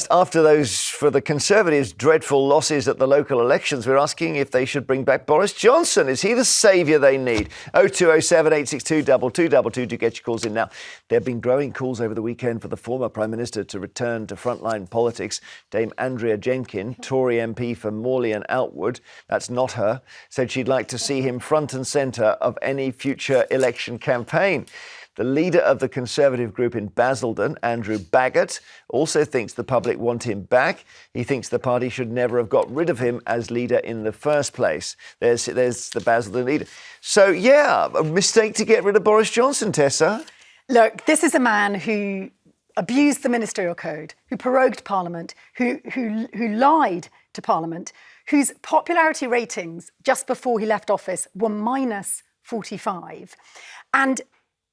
Just after those, for the Conservatives, dreadful losses at the local elections, we're asking if they should bring back Boris Johnson. Is he the saviour they need? 0207 862 2222 to get your calls in now. There have been growing calls over the weekend for the former Prime Minister to return to frontline politics. Dame Andrea Jenkyn, Tory MP for Morley and Outwood, that's not her, said she'd like to see him front and centre of any future election campaign. The leader of the Conservative group in Basildon, Andrew Baggott, also thinks the public want him back. He thinks the party should never have got rid of him as leader in the first place. There's the Basildon leader. So, yeah, a mistake to get rid of Boris Johnson, Tessa. Look, this is a man who abused the ministerial code, who prorogued Parliament, who lied to Parliament, whose popularity ratings just before he left office were minus 45. And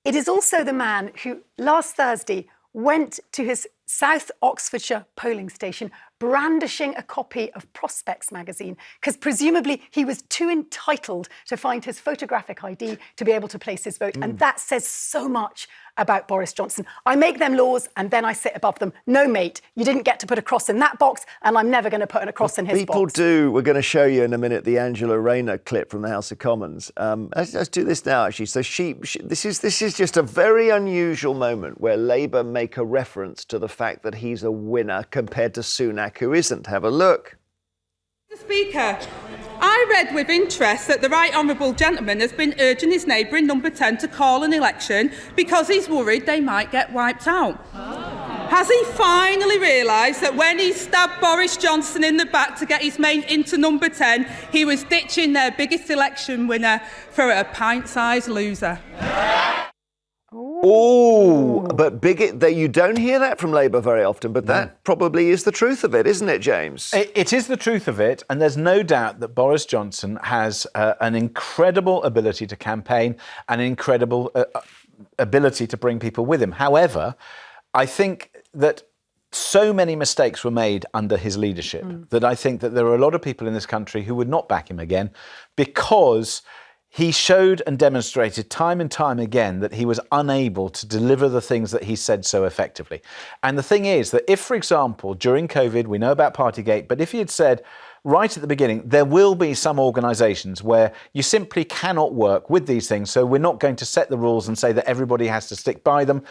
it is also the man who last Thursday went to his South Oxfordshire polling station brandishing a copy of Prospects magazine because presumably he was too entitled to find his photographic ID to be able to place his vote. And that says so much about Boris Johnson. I make them laws and then I sit above them. No, mate, you didn't get to put a cross in that box and I'm never going to put a cross in his box. People do. We're going to show you in a minute the Angela Rayner clip from the House of Commons. Let's do this now, actually. So this is just a very unusual moment where Labour make a reference to the fact that he's a winner compared to Sunak, who isn't. Have a look. Mr. Speaker, I read with interest that the right honourable gentleman has been urging his neighbour in number 10 to call an election because he's worried they might get wiped out. Has he finally realised that when he stabbed Boris Johnson in the back to get his mate into number 10, he was ditching their biggest election winner for a pint-sized loser? Oh, but you don't hear that from Labour very often, but that probably is the truth of it, isn't it, James? It is the truth of it, and there's no doubt that Boris Johnson has an incredible ability to campaign and an incredible ability to bring people with him. However, I think that so many mistakes were made under his leadership that I think that there are a lot of people in this country who would not back him again because he showed and demonstrated time and time again that he was unable to deliver the things that he said so effectively. And the thing is that if, for example, during COVID, we know about Partygate, but if he had said right at the beginning, there will be some organisations where you simply cannot work with these things, so we're not going to set the rules and say that everybody has to stick by them.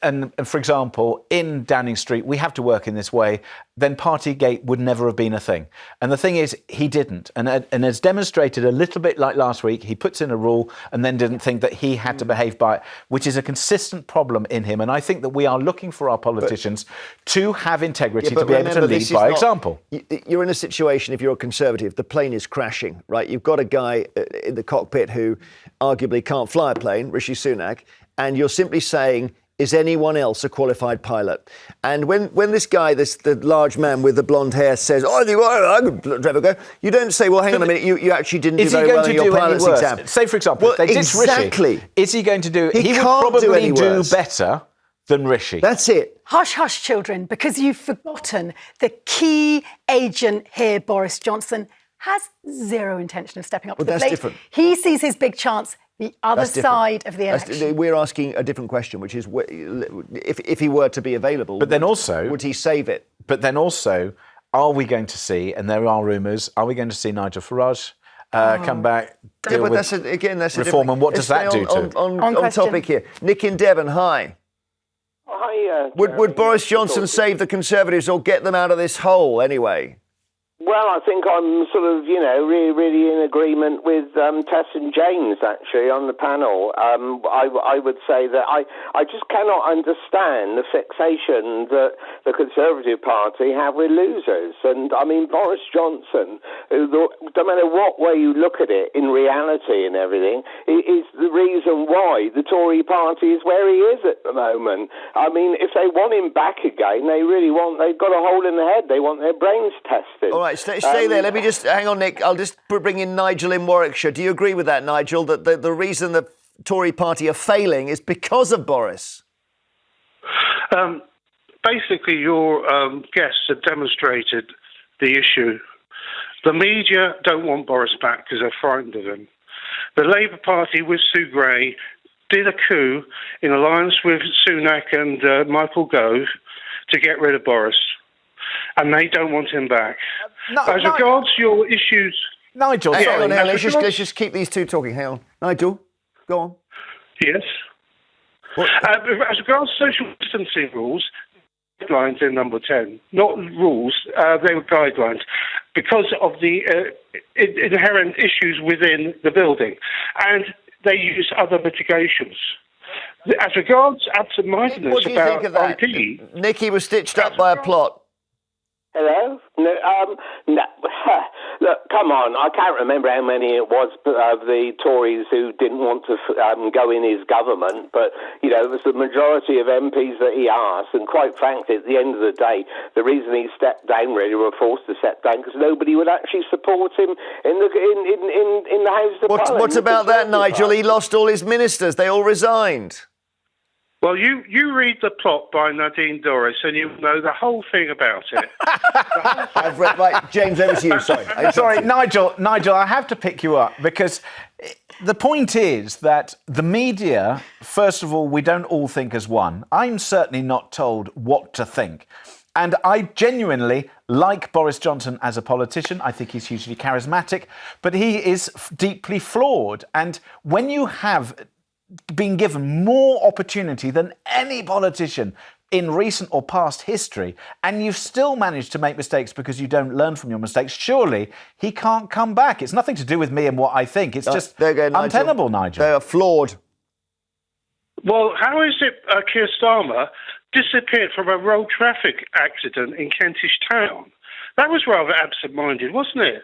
And for example, in Downing Street, we have to work in this way, then Partygate would never have been a thing. And the thing is, he didn't. And as demonstrated a little bit like last week, he puts in a rule and then didn't think that he had to behave by it, which is a consistent problem in him. And I think that we are looking for our politicians to have integrity, to be able to lead by example. You're in a situation, if you're a Conservative, the plane is crashing, right? You've got a guy in the cockpit who arguably can't fly a plane, Rishi Sunak, and you're simply saying, is anyone else a qualified pilot? And when this guy, the large man with the blonde hair says, I think I could drive a go, you don't say, well, hang on a minute, you actually didn't do very well in your pilot's exam. Say, for example, well, they ditch Rishi. Is he going to do... He would probably do better than Rishi. That's it. Hush, hush, children, because you've forgotten the key agent here, Boris Johnson, has zero intention of stepping up to the plate. That's different. He sees his big chance the other side of the election. We're asking a different question, which is if he were to be available, but then also, would he save it? But then also, are we going to see, and there are rumours, are we going to see Nigel Farage come back, deal with that's reform, and what does that do to... On topic here. Nick in Devon, hi. Hi. Would Boris Johnson save the Conservatives or get them out of this hole anyway? Well, I think I'm sort of, really in agreement with Tess and James, actually, on the panel. I would say that I just cannot understand the fixation that the Conservative Party have with losers. And, I mean, Boris Johnson, who, no matter what way you look at it, in reality and everything, is the reason why the Tory Party is where he is at the moment. I mean, if they want him back again, they've got a hole in the head. They want their brains tested. All right, stay there. Let me just hang on, Nick. I'll just bring in Nigel in Warwickshire. Do you agree with that, Nigel, that the reason the Tory party are failing is because of Boris? Basically, your guests have demonstrated the issue. The media don't want Boris back because they're frightened of him. The Labour Party with Sue Gray did a coup in alliance with Sunak and Michael Gove to get rid of Boris. and they don't want him back. No, As regards your issues... Nigel, Hang sorry. on, let's just keep these two talking. Hang on. Nigel, go on. Yes. As regards social distancing rules, guidelines in number 10, not rules, they were guidelines, because of the inherent issues within the building. And they use other mitigations. As regards absent-mindedness What do you about think of that? IP... Nicky was stitched up by a plot. Hello? No, no. Look, come on. I can't remember how many it was of the Tories who didn't want to go in his government, but, you know, it was the majority of MPs that he asked, and quite frankly, at the end of the day, the reason he stepped down, really, were forced to step down, because nobody would actually support him in the House of Parliament. What about that, Nigel? He lost all his ministers. They all resigned. Well, you read the plot by Nadine Dorries and you know the whole thing about it. I've read, right, James, over to you. Sorry, Nigel, I have to pick you up because the point is that the media, first of all, we don't all think as one. I'm certainly not told what to think. And I genuinely like Boris Johnson as a politician. I think he's hugely charismatic, but he is deeply flawed. And when you have been given more opportunity than any politician in recent or past history, and you've still managed to make mistakes because you don't learn from your mistakes, surely he can't come back. It's nothing to do with me and what I think. It's just untenable, Nigel. They are flawed. Well, how is it Keir Starmer disappeared from a road traffic accident in Kentish Town? That was rather absent-minded, wasn't it?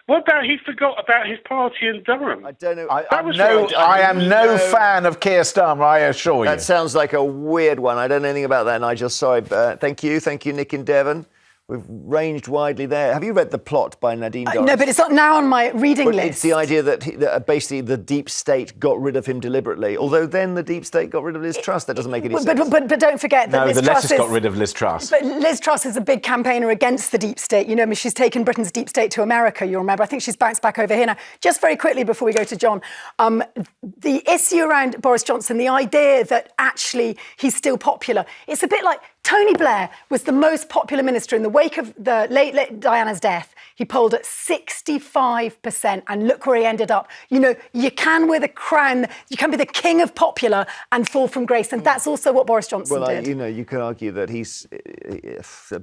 What about he forgot about his party in Durham? I don't know. I am no fan of Keir Starmer, I assure you. That sounds like a weird one. I don't know anything about that, Nigel. Sorry. Thank you, Nick in Devon. We've ranged widely there. Have you read The Plot by Nadine Dorries? No, but it's not now on my reading list. It's the idea that basically the deep state got rid of him deliberately, although then the deep state got rid of Liz Truss. That doesn't make any sense. But don't forget that Liz Truss got rid of Liz Truss. But Liz Truss is a big campaigner against the deep state. You know, she's taken Britain's deep state to America, you'll remember. I think she's bounced back over here now. Just very quickly before we go to John, the issue around Boris Johnson, the idea that actually he's still popular, it's a bit like Tony Blair was the most popular minister in the wake of the late Diana's death. He polled at 65%, and look where he ended up. You know, you can wear the crown, you can be the king of popular and fall from grace, and that's also what Boris Johnson did. You could argue that he's...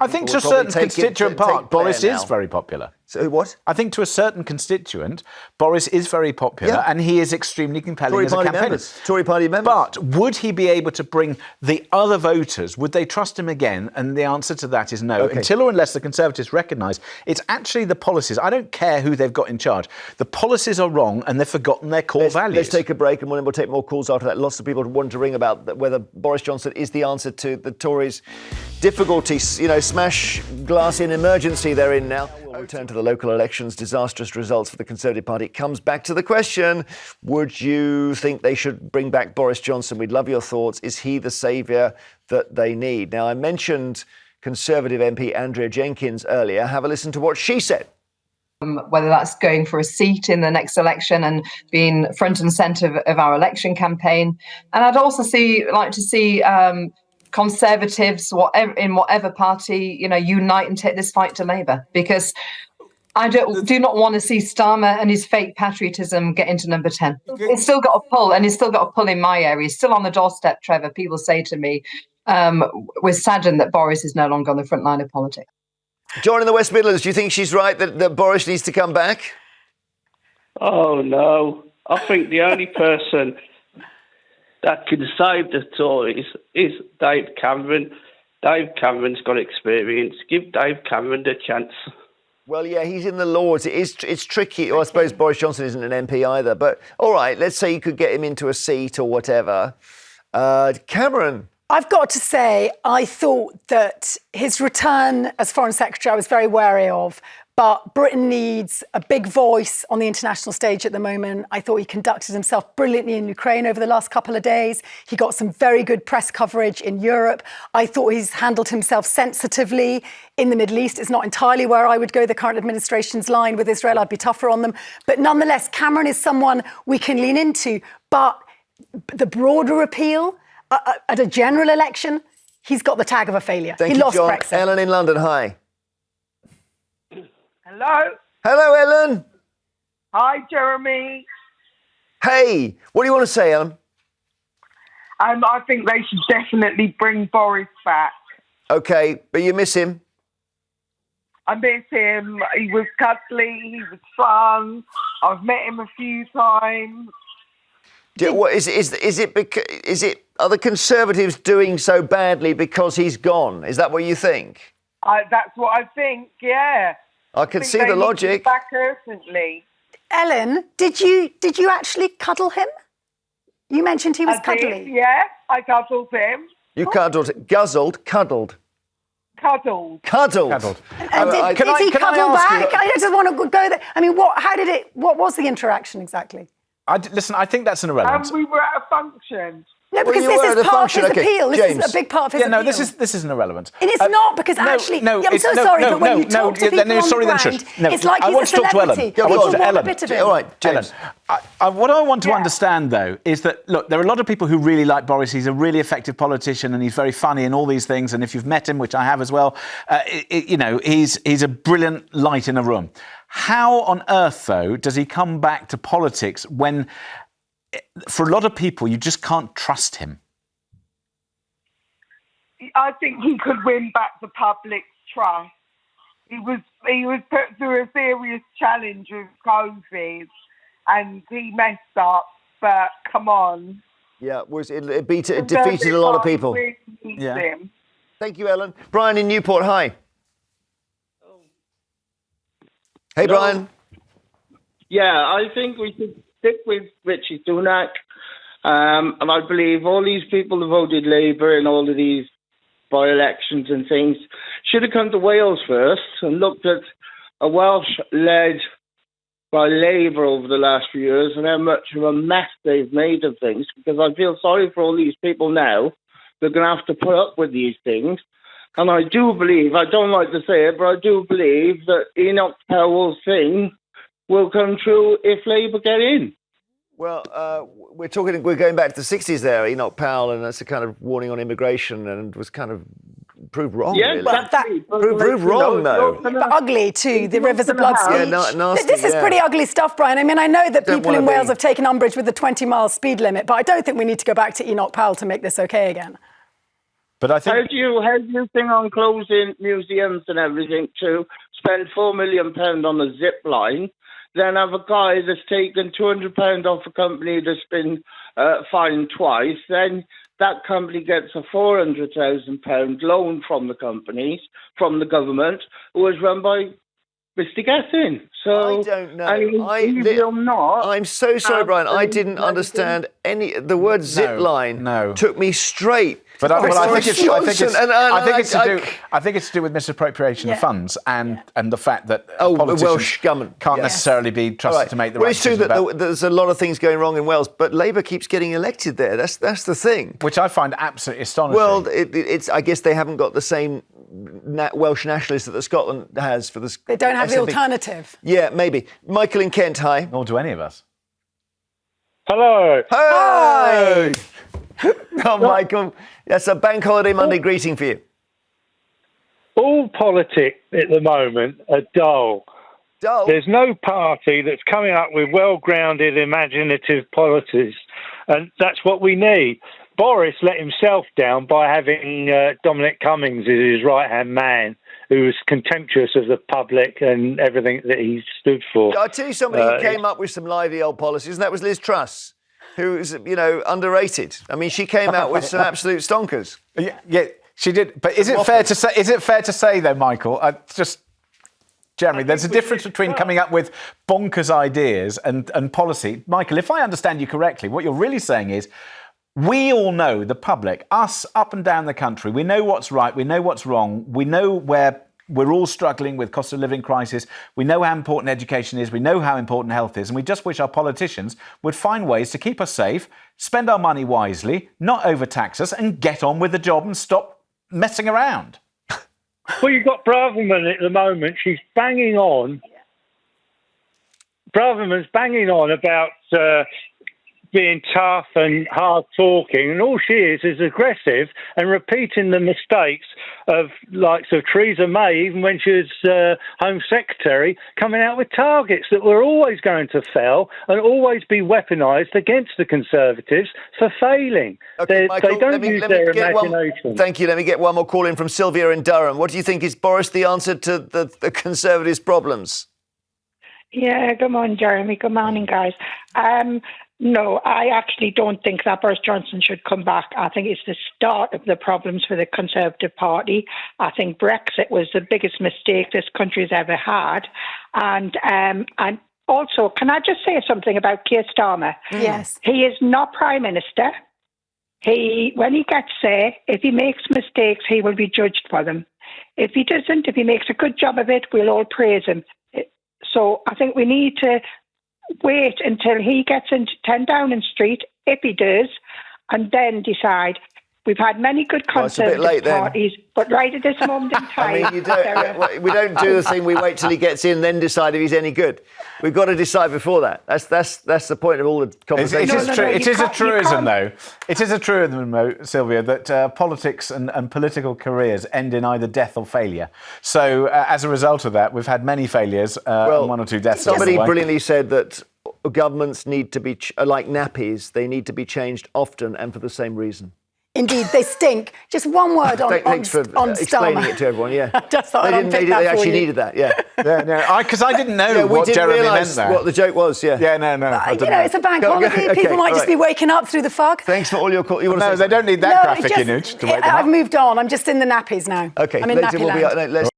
I think to a certain constituent part, Boris is very popular. So what? I think to a certain constituent, Boris is very popular and he is extremely compelling as a campaigner. Tory party members. But would he be able to bring the other voters? Would they trust him again? And the answer to that is no. Okay. Until or unless the Conservatives recognise it's actually the policies. I don't care who they've got in charge. The policies are wrong and they've forgotten their core values. Let's take a break and we'll take more calls after that. Lots of people want to ring about whether Boris Johnson is the answer to the Tories' difficulties. You know, smash glass in emergency they're in now. We'll return to the local elections. Disastrous results for the Conservative Party. It comes back to the question, would you think they should bring back Boris Johnson? We'd love your thoughts. Is he the saviour that they need? Now, I mentioned Conservative MP Andrea Jenkyn earlier. Have a listen to what she said. Whether that's going for a seat in the next election and being front and centre of our election campaign. And I'd also like to see Conservatives, in whatever party, you know, unite and take this fight to Labour, because I do not want to see Starmer and his fake patriotism get into number 10. It's still got a pull, and it's still got a pull in my area. It's still on the doorstep, Trevor. People say to me, we're saddened that Boris is no longer on the front line of politics. John in the West Midlands, do you think she's right that Boris needs to come back? Oh, no. I think the only person that can save the Tories is Dave Cameron. Dave Cameron's got experience. Give Dave Cameron the chance. Well, yeah, he's in the Lords. It's tricky. Well, I suppose Boris Johnson isn't an MP either. But, all right, let's say you could get him into a seat or whatever. Cameron. I've got to say, I thought that his return as Foreign Secretary I was very wary of. But Britain needs a big voice on the international stage at the moment. I thought he conducted himself brilliantly in Ukraine over the last couple of days. He got some very good press coverage in Europe. I thought he's handled himself sensitively in the Middle East. It's not entirely where I would go the current administration's line with Israel. I'd be tougher on them. But nonetheless, Cameron is someone we can lean into. But the broader appeal at a general election, he's got the tag of a failure. Thank he you, lost John. Brexit. Ellen in London, hi. Hello. Hello, Ellen. Hi, Jeremy. Hey, what do you want to say, Ellen? I think they should definitely bring Boris back. Okay, but you miss him. I miss him. He was cuddly. He was fun. I've met him a few times. Are the Conservatives doing so badly because he's gone? Is that what you think? That's what I think. Yeah. I can see the logic. Back urgently. Ellen, did you actually cuddle him? You mentioned he was cuddly. Yeah, I cuddled him. You cuddled, guzzled, cuddled. Cuddled. And did he cuddle back? I just want to go there. I mean, what was the interaction exactly? Listen, I think that's an irrelevance. We were at a function. No, because this is part of his appeal. This is a big part of his appeal. No, this isn't irrelevant. And it's not, because actually, I'm so sorry, but when you talk to people on the ground, it's like he's a celebrity. People want a bit of him. All right, James. What I want to understand, though, is that, look, there are a lot of people who really like Boris. He's a really effective politician and he's very funny and all these things. And if you've met him, which I have as well, he's a brilliant light in a room. How on earth, though, does he come back to politics when, for a lot of people, you just can't trust him? I think he could win back the public's trust. He was put through a serious challenge with COVID, and he messed up. But come on. Yeah, it defeated a lot of people. Yeah. Thank you, Ellen. Brian in Newport, hi. Hey, Hello. Brian. Yeah, I think we should stick with Richie Sunak. And I believe all these people who voted Labour in all of these by-elections and things should have come to Wales first and looked at a Welsh led by Labour over the last few years and how much of a mess they've made of things, because I feel sorry for all these people now. They're going to have to put up with these things. And I do believe, I don't like to say it, but I do believe that Enoch Powell's thing will come true if Labour get in. Well, we're going back to the 60s there, Enoch Powell, and that's a kind of warning on immigration and was kind of proved wrong, Yeah, really. proved wrong, though. But ugly, too, the Rivers of Blood speech. Yeah, nasty, this is pretty ugly stuff, Brian. I mean, I know that people in Wales have taken umbrage with the 20-mile speed limit, but I don't think we need to go back to Enoch Powell to make this OK again. But I think... How do you think on closing museums and everything to spend £4 million on a zip line, then have a guy that's taken £200 off a company that's been fined twice, then that company gets a £400,000 loan from the government, who was run by Mr. Gethin. So I don't know. I'm so sorry, Brian. I didn't understand the word zip line. Took me straight. But I think it's to do with misappropriation of funds and the fact that politicians Welsh government can't necessarily be trusted to make the right decision. It's true that there's a lot of things going wrong in Wales, but Labour keeps getting elected there. That's the thing. Which I find absolutely astonishing. Well, it's I guess they haven't got the same Welsh nationalists that Scotland has for this. They don't have the alternative. Yeah, maybe. Michael in Kent, hi. Nor do any of us. Hello. Hi. Oh, Michael. That's a bank holiday Monday greeting for you. All politics at the moment are dull. Dull? There's no party that's coming up with well-grounded, imaginative politics, and that's what we need. Boris let himself down by having Dominic Cummings as his right-hand man, who was contemptuous of the public and everything that he stood for. I'll tell you somebody who came up with some lively old policies, and that was Liz Truss, who's, underrated. I mean, she came out with some absolute stonkers. Yeah, she did. But is it fair to say, though, Michael, Jeremy, there's a difference between coming up with bonkers ideas and policy. Michael, if I understand you correctly, what you're really saying is, we all know, the public, us up and down the country, we know what's right, we know what's wrong, we know where we're all struggling with cost of living crisis, we know how important education is, we know how important health is, and we just wish our politicians would find ways to keep us safe, spend our money wisely, not overtax us, and get on with the job and stop messing around. Well, you've got Braverman at the moment, she's banging on. Braverman's banging on about being tough and hard talking, and all she is aggressive and repeating the mistakes of likes of Theresa May, even when she was Home Secretary, coming out with targets that were always going to fail and always be weaponised against the Conservatives for failing. Okay, Michael, they don't use their imagination. Thank you. Let me get one more call in from Sylvia in Durham. What do you think is, Boris, the answer to the Conservatives' problems? Yeah, good morning, Jeremy. Good morning, guys. No, I actually don't think that Boris Johnson should come back. I think it's the start of the problems for the Conservative Party. I think Brexit was the biggest mistake this country has ever had. And also, can I just say something about Keir Starmer? Yes. He is not Prime Minister. When he gets there, if he makes mistakes, he will be judged for them. If he doesn't, if he makes a good job of it, we'll all praise him. So I think we need to wait until he gets into 10 Downing Street, if he does, and then decide. We've had many good Conservative parties, but right at this moment in time... I mean, we don't do the thing, we wait till he gets in, then decide if he's any good. We've got to decide before that. That's the point of all the conversations. It is a truism, though. It is a truism, though, Sylvia, that politics and political careers end in either death or failure. So, as a result of that, we've had many failures and one or two deaths. Somebody brilliantly said that governments need to be, like nappies, they need to be changed often and for the same reason. Indeed, they stink. Just one word on Thanks for explaining Starmer. it to everyone, yeah. Just thought they actually needed that, yeah. Because I didn't know what Jeremy meant there. What the joke was, yeah. Yeah, no. It's a bank holiday. People might just be waking up through the fog. Thanks for all your calls. No, they don't need that graphic image to wake them up. I've moved on. I'm just in the nappies now. Okay, I'm in nappy land.